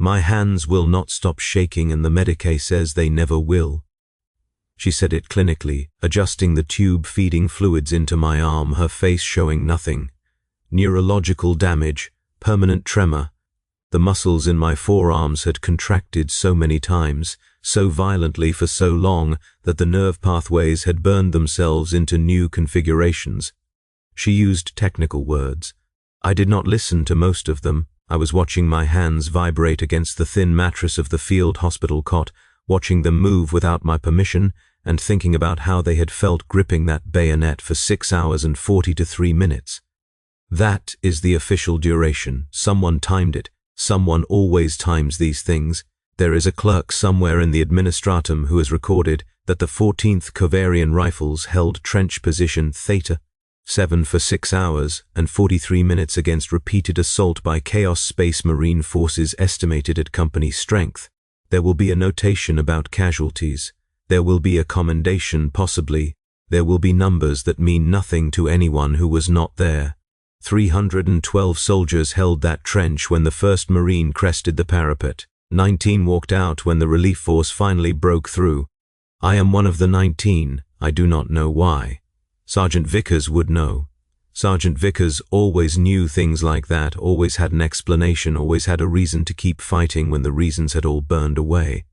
My hands will not stop shaking and the Medicae says they never will. She said it clinically, adjusting the tube feeding fluids into my arm, her face showing nothing. Neurological damage, permanent tremor. The muscles in my forearms had contracted so many times, so violently for so long, that the nerve pathways had burned themselves into new configurations. She used technical words. I did not listen to most of them. I was watching my hands vibrate against the thin mattress of the field hospital cot, watching them move without my permission, and thinking about how they had felt gripping that bayonet for 6 hours and 43 minutes. That is the official duration. Someone timed it. Someone always times these things. There is a clerk somewhere in the administratum who has recorded that the 14th Covarian Rifles held trench position Theta 7 for 6 hours and 43 minutes against repeated assault by Chaos Space Marine forces estimated at company strength. There will be a notation about casualties. There will be a commendation, possibly. There will be numbers that mean nothing to anyone who was not there. 312 soldiers held that trench when the first Marine crested the parapet. 19 walked out when the relief force finally broke through. I am one of the 19. I do not know why. Sergeant Vickers would know. Sergeant Vickers always knew things like that, always had an explanation, always had a reason to keep fighting when the reasons had all burned away.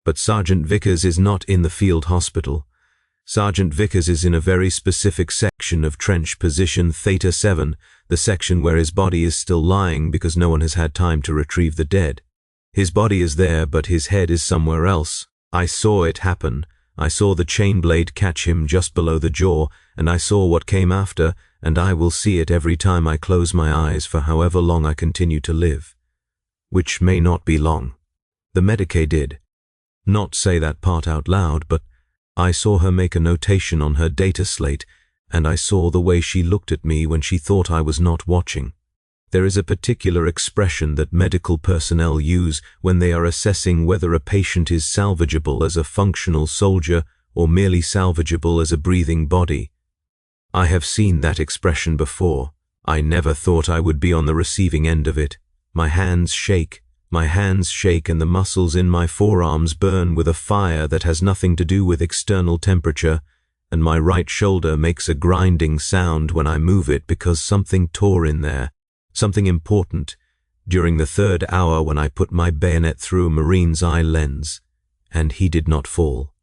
But Sergeant Vickers is not in the field hospital. Sergeant Vickers is in a very specific section of trench position Theta 7, the section where his body is still lying because no one has had time to retrieve the dead. His body is there, but his head is somewhere else. I saw it happen. I saw the chain blade catch him just below the jaw, and I saw what came after, and I will see it every time I close my eyes for however long I continue to live. Which may not be long. The Medicae did. Not say that part out loud, but I saw her make a notation on her data slate, and I saw the way she looked at me when she thought I was not watching. There is a particular expression that medical personnel use when they are assessing whether a patient is salvageable as a functional soldier or merely salvageable as a breathing body. I have seen that expression before. I never thought I would be on the receiving end of it. My hands shake. My hands shake and the muscles in my forearms burn with a fire that has nothing to do with external temperature, and my right shoulder makes a grinding sound when I move it because something tore in there, something important, during the 3rd hour when I put my bayonet through a Marine's eye lens. And he did not fall.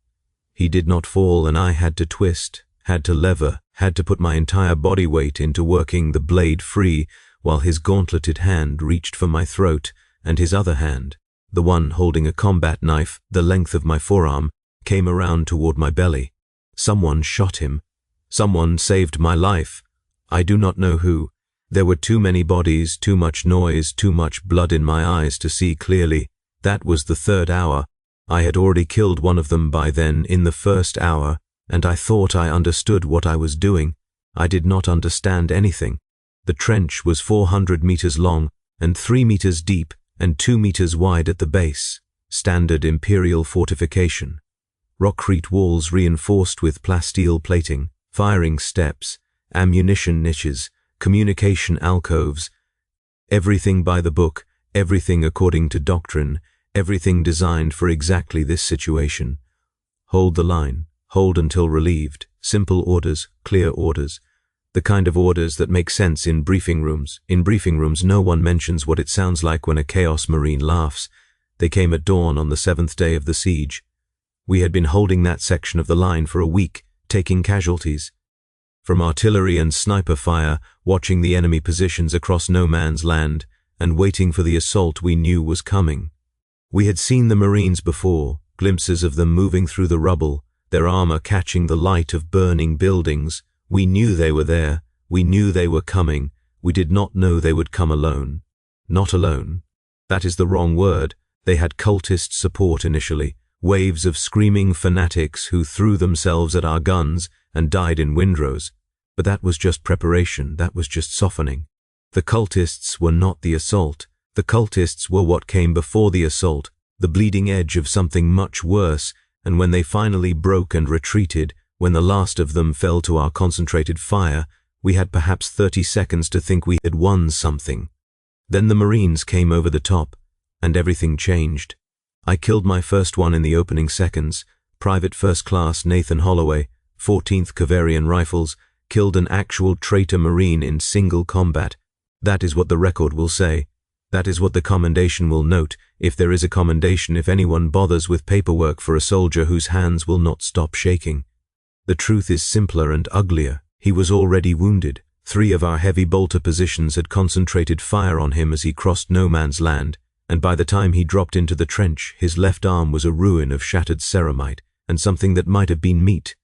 He did not fall, and I had to twist, had to lever, had to put my entire body weight into working the blade free while his gauntleted hand reached for my throat, and his other hand, the one holding a combat knife the length of my forearm, came around toward my belly. Someone shot him. Someone saved my life. I do not know who. There were too many bodies, too much noise, too much blood in my eyes to see clearly. That was the 3rd hour. I had already killed one of them by then in the 1st hour, and I thought I understood what I was doing. I did not understand anything. The trench was 400 meters long and 3 meters deep and 2 meters wide at the base. Standard Imperial fortification. Rockcrete walls reinforced with plasteel plating, firing steps, ammunition niches, communication alcoves. Everything by the book, everything according to doctrine, everything designed for exactly this situation. Hold the line, hold until relieved, simple orders, clear orders. The kind of orders that make sense in briefing rooms. In briefing rooms, no one mentions what it sounds like when a Chaos Marine laughs. They came at dawn on the 7th day of the siege. We had been holding that section of the line for a week, taking casualties. From artillery and sniper fire, watching the enemy positions across no man's land, and waiting for the assault we knew was coming. We had seen the Marines before, glimpses of them moving through the rubble, their armor catching the light of burning buildings. We knew they were there. We knew they were coming. We did not know they would come alone. Not alone. That is the wrong word. They had cultist support initially, waves of screaming fanatics who threw themselves at our guns and died in windrows. But that was just preparation. That was just softening. The cultists were not the assault. The cultists were what came before the assault, the bleeding edge of something much worse, and when they finally broke and retreated, when the last of them fell to our concentrated fire, we had perhaps 30 seconds to think we had won something. Then the Marines came over the top, and everything changed. I killed my first one in the opening seconds. Private First Class Nathan Holloway, 14th Kavarian Rifles, killed an actual traitor Marine in single combat. That is what the record will say. That is what the commendation will note, if there is a commendation, if anyone bothers with paperwork for a soldier whose hands will not stop shaking. The truth is simpler and uglier. He was already wounded. 3 of our heavy bolter positions had concentrated fire on him as he crossed no man's land, and by the time he dropped into the trench, his left arm was a ruin of shattered ceramite and something that might have been meat.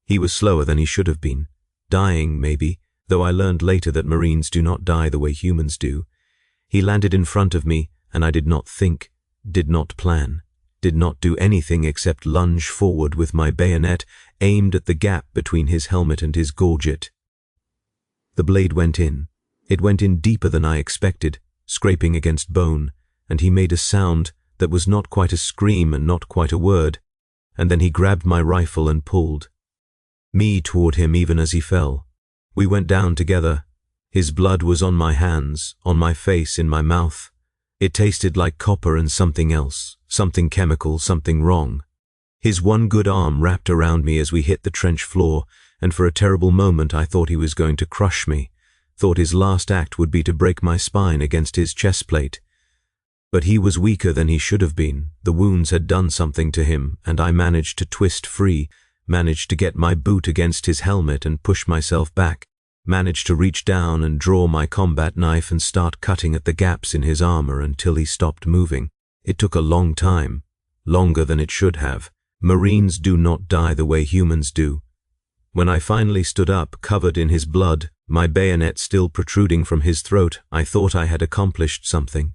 He was slower than he should have been. Dying, maybe, though I learned later that Marines do not die the way humans do. He landed in front of me, and I did not think, did not plan, did not do anything except lunge forward with my bayonet aimed at the gap between his helmet and his gorget. The blade went in. It went in deeper than I expected, scraping against bone, and he made a sound that was not quite a scream and not quite a word, and then he grabbed my rifle and pulled me toward him even as he fell. We went down together. His blood was on my hands, on my face, in my mouth. It tasted like copper and something else, something chemical, something wrong. His one good arm wrapped around me as we hit the trench floor, and for a terrible moment I thought he was going to crush me, thought his last act would be to break my spine against his chest plate. But he was weaker than he should have been. The wounds had done something to him, and I managed to twist free, managed to get my boot against his helmet and push myself back, managed to reach down and draw my combat knife and start cutting at the gaps in his armor until he stopped moving. It took a long time, longer than it should have. Marines do not die the way humans do. When I finally stood up, covered in his blood, my bayonet still protruding from his throat, I thought I had accomplished something.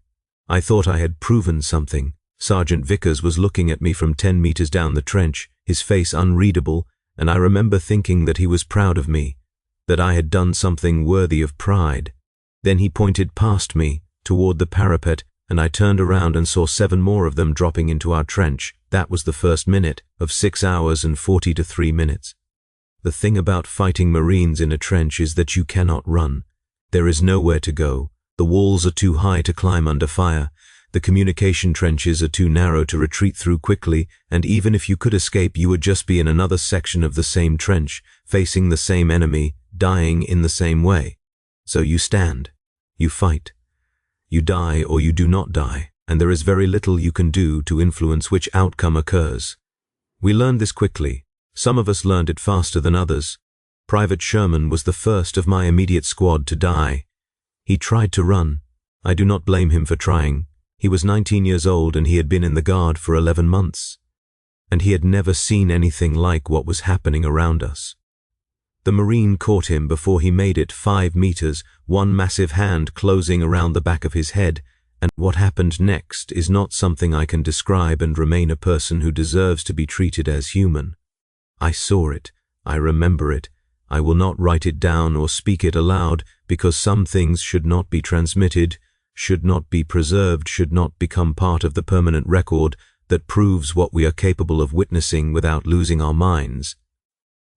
I thought I had proven something. Sergeant Vickers was looking at me from 10 meters down the trench, his face unreadable, and I remember thinking that he was proud of me, that I had done something worthy of pride. Then he pointed past me, toward the parapet, and I turned around and saw 7 more of them dropping into our trench. That was the first minute of 6 hours and 43 minutes. The thing about fighting Marines in a trench is that you cannot run. There is nowhere to go. The walls are too high to climb under fire. The communication trenches are too narrow to retreat through quickly, and even if you could escape, you would just be in another section of the same trench, facing the same enemy, dying in the same way. So you stand. You fight. You die or you do not die, and there is very little you can do to influence which outcome occurs. We learned this quickly. Some of us learned it faster than others. Private Sherman was the first of my immediate squad to die. He tried to run. I do not blame him for trying. He was 19 years old and he had been in the Guard for 11 months. And he had never seen anything like what was happening around us. The Marine caught him before he made it 5 meters, one massive hand closing around the back of his head, and what happened next is not something I can describe and remain a person who deserves to be treated as human. I saw it. I remember it. I will not write it down or speak it aloud because some things should not be transmitted, should not be preserved, should not become part of the permanent record that proves what we are capable of witnessing without losing our minds.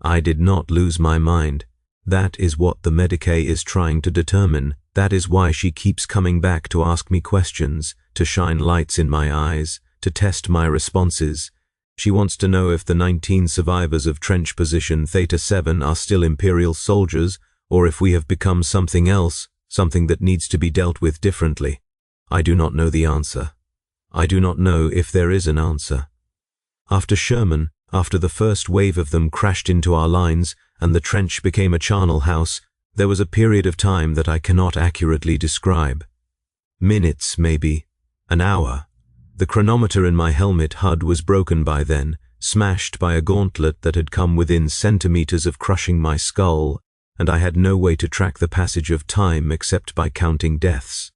I did not lose my mind. That is what the Medicae is trying to determine. That is why she keeps coming back to ask me questions, to shine lights in my eyes, to test my responses. She wants to know if the 19 survivors of trench position Theta 7 are still Imperial soldiers, or if we have become something else, something that needs to be dealt with differently. I do not know the answer. I do not know if there is an answer. After Sherman, after the first wave of them crashed into our lines and the trench became a charnel house, there was a period of time that I cannot accurately describe. Minutes, maybe. An hour. The chronometer in my helmet HUD was broken by then, smashed by a gauntlet that had come within centimeters of crushing my skull, and I had no way to track the passage of time except by counting deaths.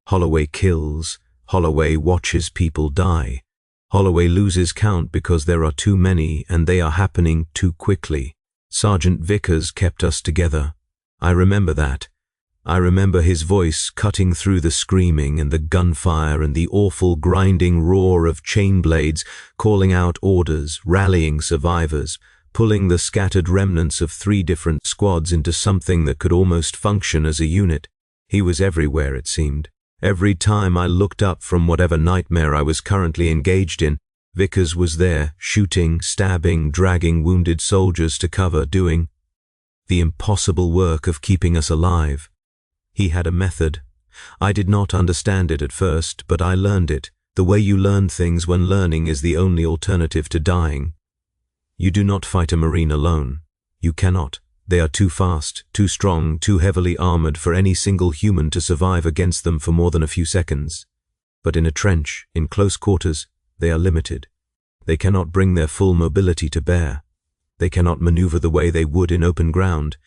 Holloway kills. Holloway watches people die. Holloway loses count because there are too many and they are happening too quickly. Sergeant Vickers kept us together. I remember that. I remember his voice cutting through the screaming and the gunfire and the awful grinding roar of chain blades, calling out orders, rallying survivors, pulling the scattered remnants of 3 different squads into something that could almost function as a unit. He was everywhere, it seemed. Every time I looked up from whatever nightmare I was currently engaged in, Vickers was there, shooting, stabbing, dragging wounded soldiers to cover, doing the impossible work of keeping us alive. He had a method. I did not understand it at first, but I learned it, the way you learn things when learning is the only alternative to dying. You do not fight a Marine alone. You cannot. They are too fast, too strong, too heavily armored for any single human to survive against them for more than a few seconds. But in a trench, in close quarters, they are limited. They cannot bring their full mobility to bear. They cannot maneuver the way they would in open ground,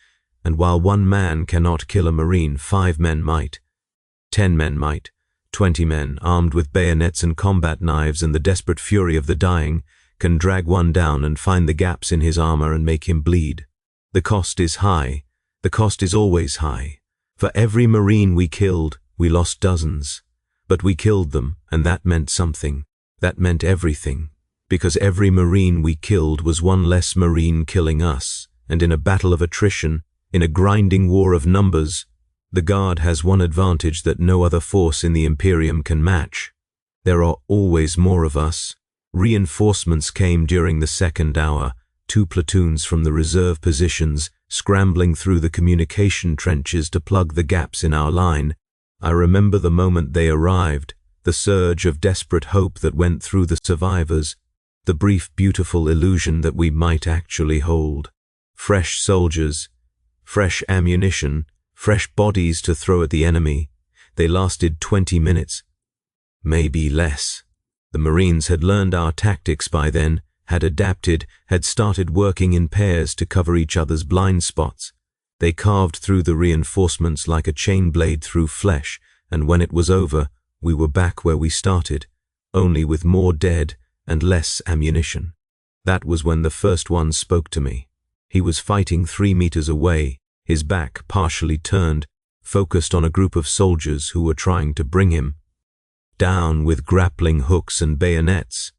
and while one man cannot kill a Marine, 5 men might. 10 men might. 20 men, armed with bayonets and combat knives and the desperate fury of the dying, can drag one down and find the gaps in his armor and make him bleed. The cost is high. The cost is always high. For every Marine we killed, we lost dozens. But we killed them, and that meant something. That meant everything. Because every Marine we killed was one less Marine killing us, and in a battle of attrition, in a grinding war of numbers, the Guard has one advantage that no other force in the Imperium can match. There are always more of us. Reinforcements came during the second hour, 2 platoons from the reserve positions, scrambling through the communication trenches to plug the gaps in our line. I remember the moment they arrived, the surge of desperate hope that went through the survivors, the brief beautiful illusion that we might actually hold. Fresh soldiers, fresh ammunition, fresh bodies to throw at the enemy. They lasted 20 minutes, maybe less. The Marines had learned our tactics by then, had adapted, had started working in pairs to cover each other's blind spots. They carved through the reinforcements like a chain blade through flesh, and when it was over, we were back where we started, only with more dead and less ammunition. That was when the first one spoke to me. He was fighting 3 meters away, his back partially turned, focused on a group of soldiers who were trying to bring him down with grappling hooks and bayonets.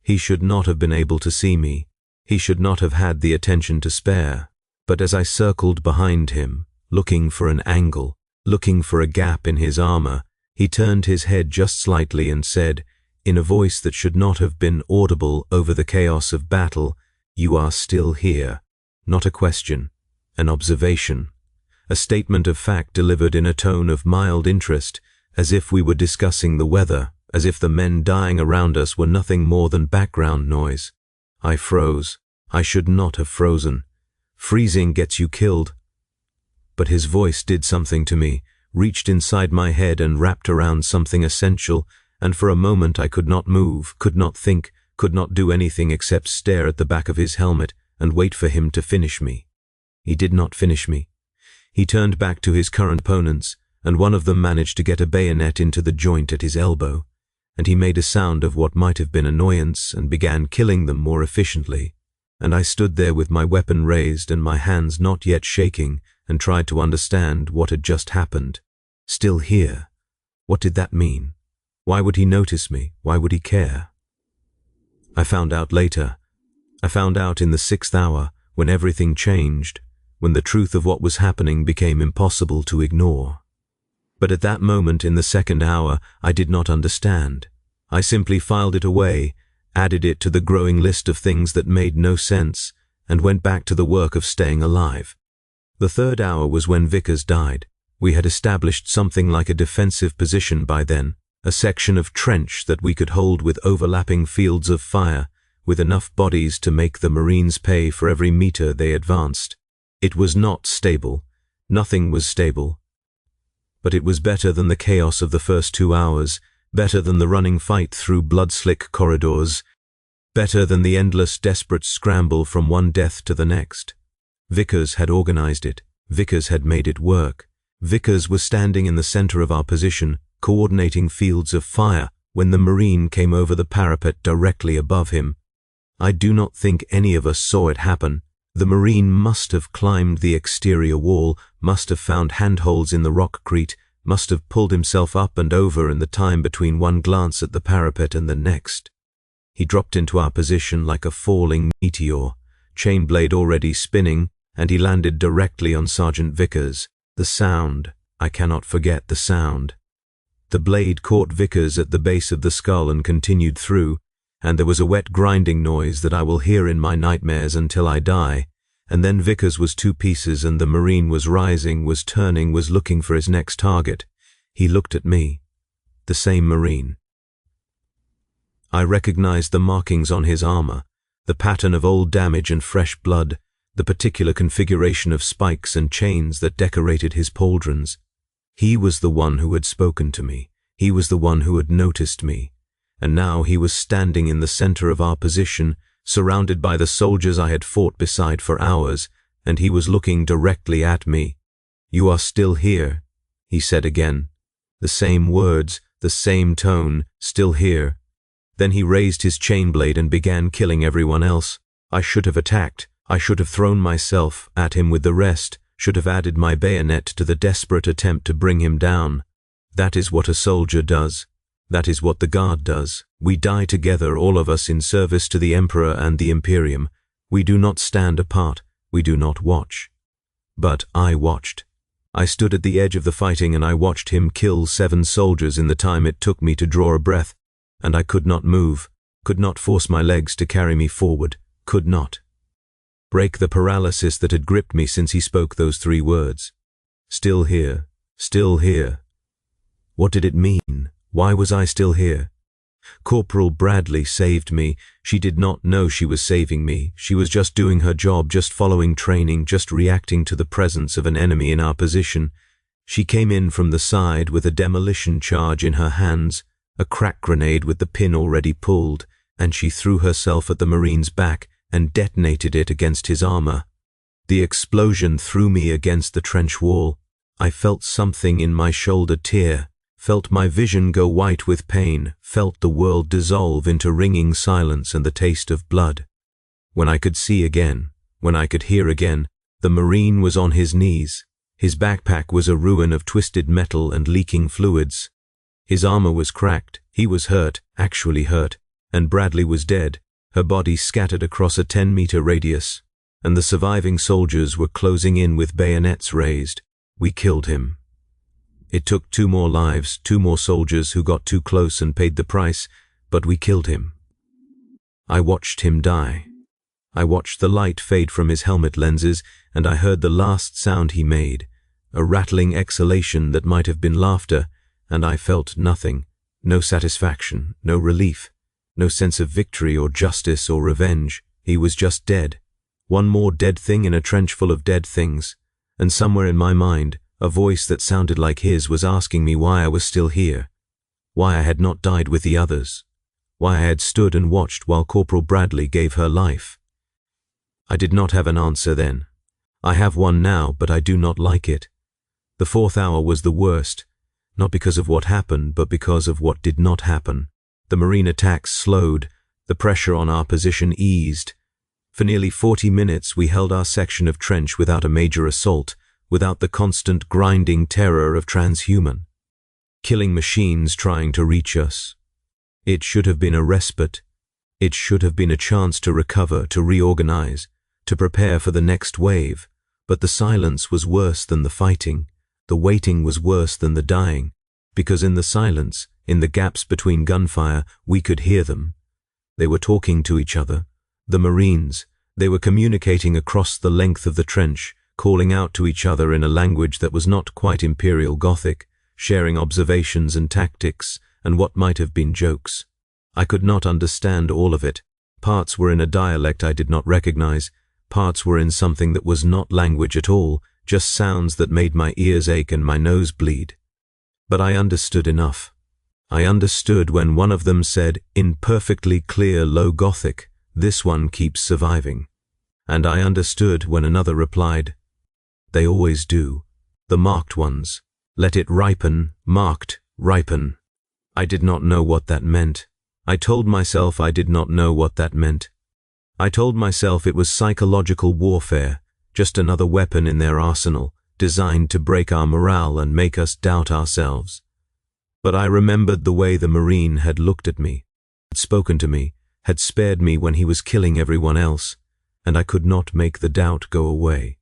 He should not have been able to see me. He should not have had the attention to spare. But as I circled behind him, looking for an angle, looking for a gap in his armor, he turned his head just slightly and said, in a voice that should not have been audible over the chaos of battle, "You are still here." Not a question, an observation, a statement of fact delivered in a tone of mild interest, as if we were discussing the weather, as if the men dying around us were nothing more than background noise. I froze. I should not have frozen. Freezing gets you killed. But his voice did something to me, reached inside my head and wrapped around something essential, and for a moment I could not move, could not think, could not do anything except stare at the back of his helmet and wait for him to finish me. He did not finish me. He turned back to his current opponents, and one of them managed to get a bayonet into the joint at his elbow, and he made a sound of what might have been annoyance and began killing them more efficiently. And I stood there with my weapon raised and my hands not yet shaking and tried to understand what had just happened. Still here. What did that mean? Why would he notice me? Why would he care? I found out later. I found out in the 6th hour, when everything changed, when the truth of what was happening became impossible to ignore. But at that moment in the 2nd hour, I did not understand. I simply filed it away, added it to the growing list of things that made no sense, and went back to the work of staying alive. The 3rd hour was when Vickers died. We had established something like a defensive position by then, a section of trench that we could hold with overlapping fields of fire, with enough bodies to make the Marines pay for every meter they advanced. It was not stable. Nothing was stable. But it was better than the chaos of the first 2 hours, better than the running fight through blood-slick corridors, better than the endless, desperate scramble from one death to the next. Vickers had organized it. Vickers had made it work. Vickers was standing in the center of our position, coordinating fields of fire, when the Marine came over the parapet directly above him. I do not think any of us saw it happen. The Marine must have climbed the exterior wall, must have found handholds in the rockcrete, must have pulled himself up and over in the time between one glance at the parapet and the next. He dropped into our position like a falling meteor, chain blade already spinning, and he landed directly on Sergeant Vickers. The sound, I cannot forget the sound. The blade caught Vickers at the base of the skull and continued through, and there was a wet grinding noise that I will hear in my nightmares until I die. And then Vickers was 2 pieces, and the Marine was rising, was turning, was looking for his next target. He looked at me. The same Marine. I recognized the markings on his armor, the pattern of old damage and fresh blood, the particular configuration of spikes and chains that decorated his pauldrons. He was the one who had spoken to me. He was the one who had noticed me. And now he was standing in the center of our position, surrounded by the soldiers I had fought beside for hours, and he was looking directly at me. "You are still here," he said again. The same words, the same tone, "still here." Then he raised his chain blade and began killing everyone else. I should have attacked. I should have thrown myself at him with the rest, should have added my bayonet to the desperate attempt to bring him down. That is what a soldier does. That is what the Guard does. We die together, all of us, in service to the Emperor and the Imperium. We do not stand apart. We do not watch. But I watched. I stood at the edge of the fighting and I watched him kill 7 soldiers in the time it took me to draw a breath, and I could not move, could not force my legs to carry me forward, could not break the paralysis that had gripped me since he spoke those 3 words. Still here, still here. What did it mean? Why was I still here? Corporal Bradley saved me. She did not know she was saving me. She was just doing her job, just following training, just reacting to the presence of an enemy in our position. She came in from the side with a demolition charge in her hands, a crack grenade with the pin already pulled, and she threw herself at the Marine's back and detonated it against his armor. The explosion threw me against the trench wall. I felt something in my shoulder tear, felt my vision go white with pain, felt the world dissolve into ringing silence and the taste of blood. When I could see again, when I could hear again, the Marine was on his knees. His backpack was a ruin of twisted metal and leaking fluids. His armor was cracked, he was hurt, actually hurt, and Bradley was dead, her body scattered across a 10-meter radius, and the surviving soldiers were closing in with bayonets raised. We killed him. It took 2 more lives, 2 more soldiers who got too close and paid the price, but we killed him. I watched him die. I watched the light fade from his helmet lenses, and I heard the last sound he made, a rattling exhalation that might have been laughter, and I felt nothing, no satisfaction, no relief, no sense of victory or justice or revenge. He was just dead. One more dead thing in a trench full of dead things, and somewhere in my mind, a voice that sounded like his was asking me why I was still here, why I had not died with the others, why I had stood and watched while Corporal Bradley gave her life. I did not have an answer then. I have one now, but I do not like it. The 4th hour was the worst, not because of what happened, but because of what did not happen. The Marine attacks slowed, the pressure on our position eased. For nearly 40 minutes we held our section of trench without a major assault, without the constant grinding terror of transhuman, killing machines trying to reach us. It should have been a respite. It should have been a chance to recover, to reorganize, to prepare for the next wave. But the silence was worse than the fighting. The waiting was worse than the dying, because in the silence, in the gaps between gunfire, we could hear them. They were talking to each other. The Marines, they were communicating across the length of the trench, calling out to each other in a language that was not quite Imperial Gothic, sharing observations and tactics and what might have been jokes. I could not understand all of it. Parts were in a dialect I did not recognize. Parts were in something that was not language at all, just sounds that made my ears ache and my nose bleed. But I understood enough. I understood when one of them said, in perfectly clear low Gothic, "This one keeps surviving." And I understood when another replied, "They always do. The marked ones. Let it ripen, marked, ripen." I did not know what that meant. I told myself I did not know what that meant. I told myself it was psychological warfare, just another weapon in their arsenal, designed to break our morale and make us doubt ourselves. But I remembered the way the Marine had looked at me, had spoken to me, had spared me when he was killing everyone else, and I could not make the doubt go away.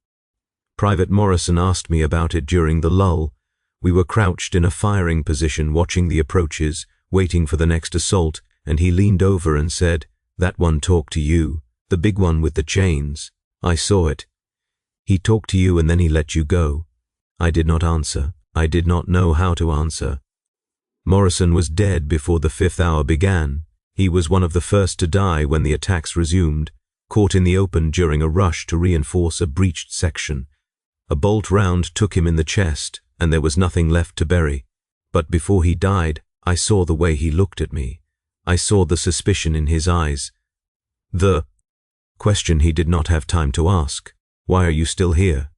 Private Morrison asked me about it during the lull. We were crouched in a firing position, watching the approaches, waiting for the next assault, and he leaned over and said, "That one talked to you, the big one with the chains. I saw it. He talked to you and then he let you go." I did not answer. I did not know how to answer. Morrison was dead before the 5th hour began. He was one of the first to die when the attacks resumed, caught in the open during a rush to reinforce a breached section. A bolt round took him in the chest, and there was nothing left to bury. But before he died, I saw the way he looked at me. I saw the suspicion in his eyes. The question he did not have time to ask. Why are you still here?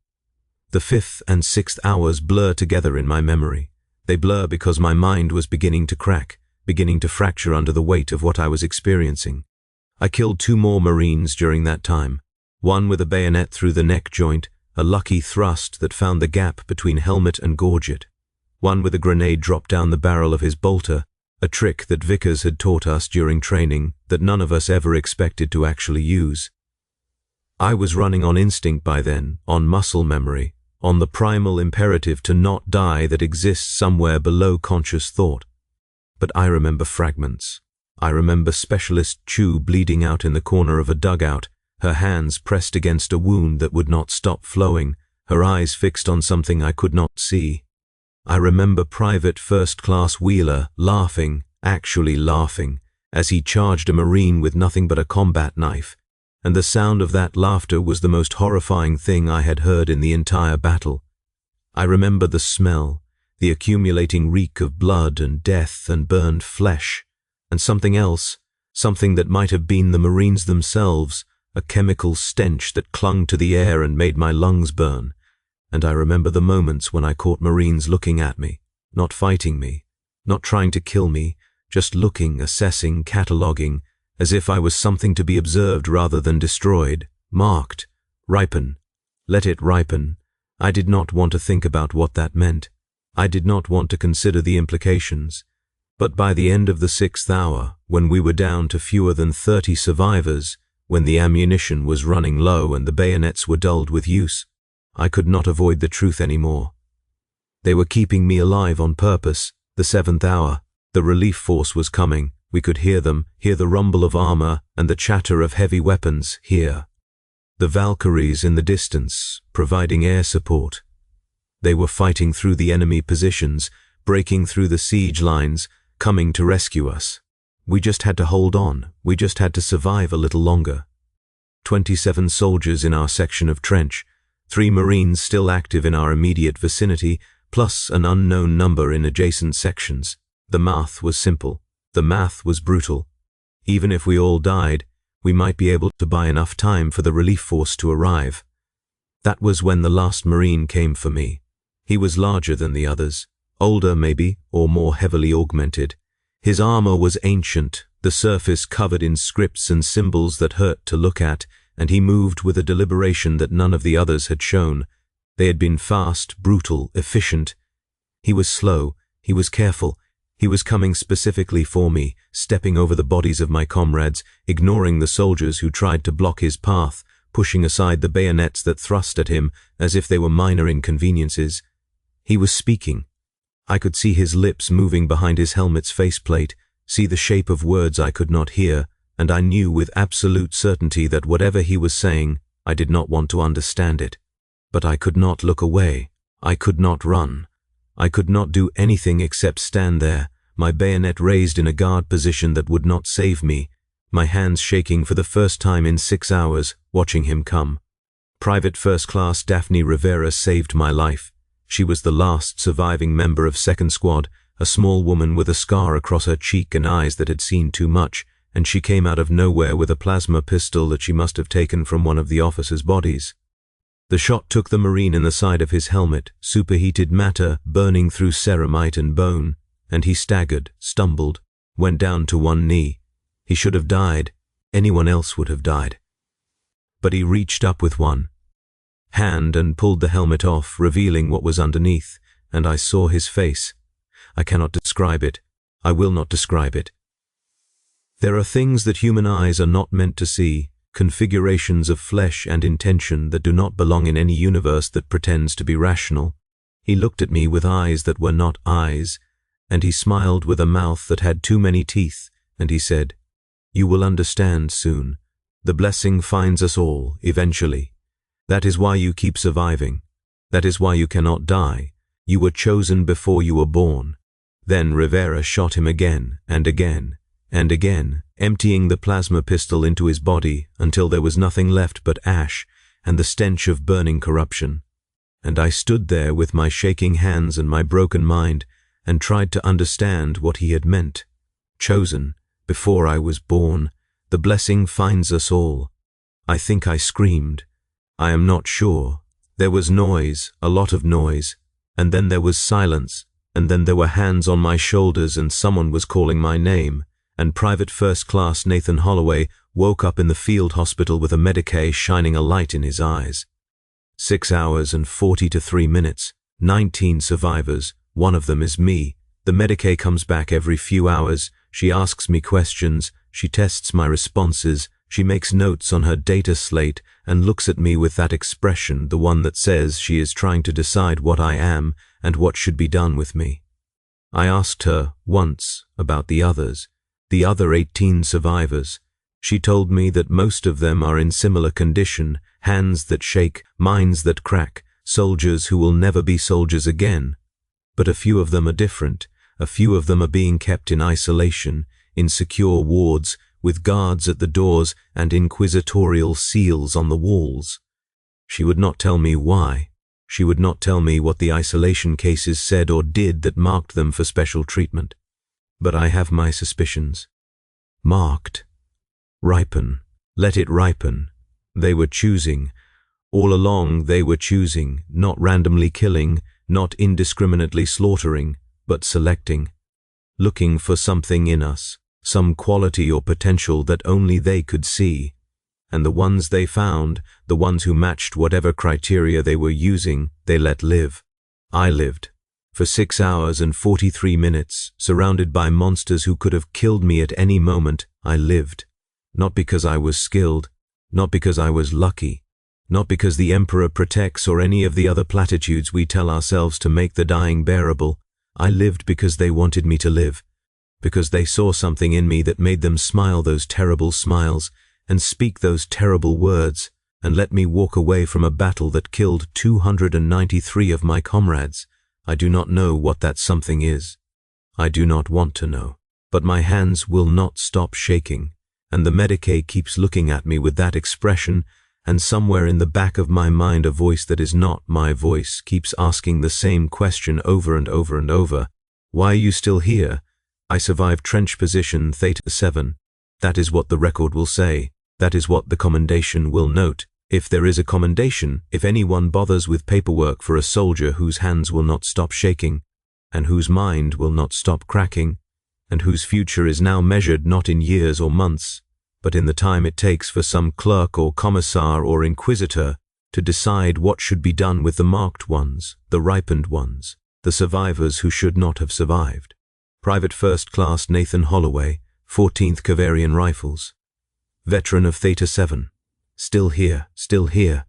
The 5th and 6th hours blur together in my memory. They blur because my mind was beginning to crack, beginning to fracture under the weight of what I was experiencing. I killed 2 more Marines during that time, one with a bayonet through the neck joint, a lucky thrust that found the gap between helmet and gorget. One with a grenade dropped down the barrel of his bolter, a trick that Vickers had taught us during training that none of us ever expected to actually use. I was running on instinct by then, on muscle memory, on the primal imperative to not die that exists somewhere below conscious thought. But I remember fragments. I remember Specialist Chu bleeding out in the corner of a dugout, her hands pressed against a wound that would not stop flowing, her eyes fixed on something I could not see. I remember Private First Class Wheeler laughing, actually laughing, as he charged a Marine with nothing but a combat knife, and the sound of that laughter was the most horrifying thing I had heard in the entire battle. I remember the smell, the accumulating reek of blood and death and burned flesh, and something else, something that might have been the Marines themselves, a chemical stench that clung to the air and made my lungs burn. And I remember the moments when I caught Marines looking at me, not fighting me, not trying to kill me, just looking, assessing, cataloguing, as if I was something to be observed rather than destroyed, marked, ripen, let it ripen. I did not want to think about what that meant. I did not want to consider the implications. But by the end of the 6th hour, when we were down to fewer than 30 survivors, when the ammunition was running low and the bayonets were dulled with use, I could not avoid the truth anymore. They were keeping me alive on purpose. The 7th hour, the relief force was coming. We could hear them, hear the rumble of armor and the chatter of heavy weapons, hear the Valkyries in the distance, providing air support. They were fighting through the enemy positions, breaking through the siege lines, coming to rescue us. We just had to hold on. We just had to survive a little longer. 27 soldiers in our section of trench, 3 Marines still active in our immediate vicinity, plus an unknown number in adjacent sections. The math was simple. The math was brutal. Even if we all died, we might be able to buy enough time for the relief force to arrive. That was when the last Marine came for me. He was larger than the others, older maybe, or more heavily augmented. His armor was ancient, the surface covered in scripts and symbols that hurt to look at, and he moved with a deliberation that none of the others had shown. They had been fast, brutal, efficient. He was slow, he was careful. He was coming specifically for me, stepping over the bodies of my comrades, ignoring the soldiers who tried to block his path, pushing aside the bayonets that thrust at him as if they were minor inconveniences. He was speaking. I could see his lips moving behind his helmet's faceplate, see the shape of words I could not hear, and I knew with absolute certainty that whatever he was saying, I did not want to understand it. But I could not look away. I could not run. I could not do anything except stand there, my bayonet raised in a guard position that would not save me, my hands shaking for the first time in 6 hours, watching him come. Private First Class Daphne Rivera saved my life. She was the last surviving member of 2nd Squad, a small woman with a scar across her cheek and eyes that had seen too much, and she came out of nowhere with a plasma pistol that she must have taken from one of the officers' bodies. The shot took the Marine in the side of his helmet, superheated matter burning through ceramite and bone, and he staggered, stumbled, went down to one knee. He should have died. Anyone else would have died. But he reached up with one hand and pulled the helmet off, revealing what was underneath, and I saw his face. I cannot describe it. I will not describe it. There are things that human eyes are not meant to see, configurations of flesh and intention that do not belong in any universe that pretends to be rational. He looked at me with eyes that were not eyes, and he smiled with a mouth that had too many teeth, and he said, "You will understand soon. The blessing finds us all, eventually. That is why you keep surviving. That is why you cannot die. You were chosen before you were born." Then Rivera shot him again and again and again, emptying the plasma pistol into his body until there was nothing left but ash and the stench of burning corruption. And I stood there with my shaking hands and my broken mind and tried to understand what he had meant. Chosen, before I was born, the blessing finds us all. I think I screamed. I am not sure. There was noise, a lot of noise, and then there was silence, and then there were hands on my shoulders and someone was calling my name, and Private First Class Nathan Holloway woke up in the field hospital with a Medicae shining a light in his eyes. 6 hours and 43 minutes, 19 survivors, one of them is me. The Medicae comes back every few hours, she asks me questions, she tests my responses, she makes notes on her data slate and looks at me with that expression, the one that says she is trying to decide what I am and what should be done with me. I asked her once about the others, the other 18 survivors. She told me that most of them are in similar condition, hands that shake, minds that crack, soldiers who will never be soldiers again. But a few of them are different. A few of them are being kept in isolation, in secure wards, with guards at the doors and inquisitorial seals on the walls. She would not tell me why. She would not tell me what the isolation cases said or did that marked them for special treatment. But I have my suspicions. Marked. Ripen. Let it ripen. They were choosing. All along they were choosing, not randomly killing, not indiscriminately slaughtering, but selecting. Looking for something in us, some quality or potential that only they could see. And the ones they found, the ones who matched whatever criteria they were using, they let live. I lived. For 6 hours and 43 minutes, surrounded by monsters who could have killed me at any moment, I lived. Not because I was skilled, not because I was lucky, not because the Emperor protects or any of the other platitudes we tell ourselves to make the dying bearable. I lived because they wanted me to live, because they saw something in me that made them smile those terrible smiles and speak those terrible words and let me walk away from a battle that killed 293 of my comrades. I do not know what that something is. I do not want to know. But my hands will not stop shaking, and the Medicae keeps looking at me with that expression, and somewhere in the back of my mind a voice that is not my voice keeps asking the same question over and over and over. Why are you still here? I survived trench position Theta 7. That is what the record will say. That is what the commendation will note. If there is a commendation, if anyone bothers with paperwork for a soldier whose hands will not stop shaking, and whose mind will not stop cracking, and whose future is now measured not in years or months, but in the time it takes for some clerk or commissar or inquisitor to decide what should be done with the marked ones, the ripened ones, the survivors who should not have survived. Private First Class Nathan Holloway, 14th Cavarian Rifles. Veteran of Theta 7. Still here, still here.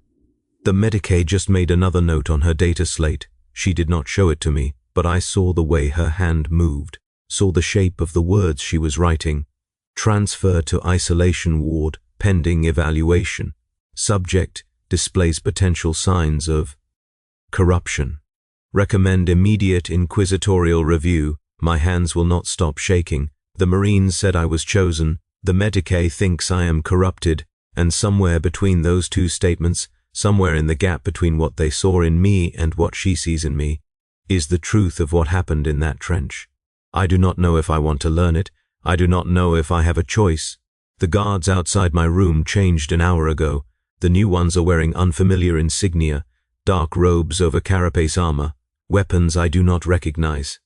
The Medicae just made another note on her data slate. She did not show it to me, but I saw the way her hand moved, saw the shape of the words she was writing. Transfer to isolation ward, pending evaluation. Subject displays potential signs of corruption. Recommend immediate inquisitorial review. My hands will not stop shaking. The Marines said I was chosen. The Medicae thinks I am corrupted. And somewhere between those two statements, somewhere in the gap between what they saw in me and what she sees in me, is the truth of what happened in that trench. I do not know if I want to learn it. I do not know if I have a choice. The guards outside my room changed an hour ago. The new ones are wearing unfamiliar insignia, dark robes over carapace armor, weapons I do not recognize.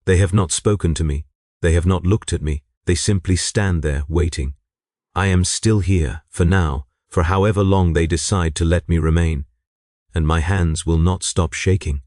They have not spoken to me. They have not looked at me. They simply stand there waiting. I am still here, for now, for however long they decide to let me remain, and my hands will not stop shaking.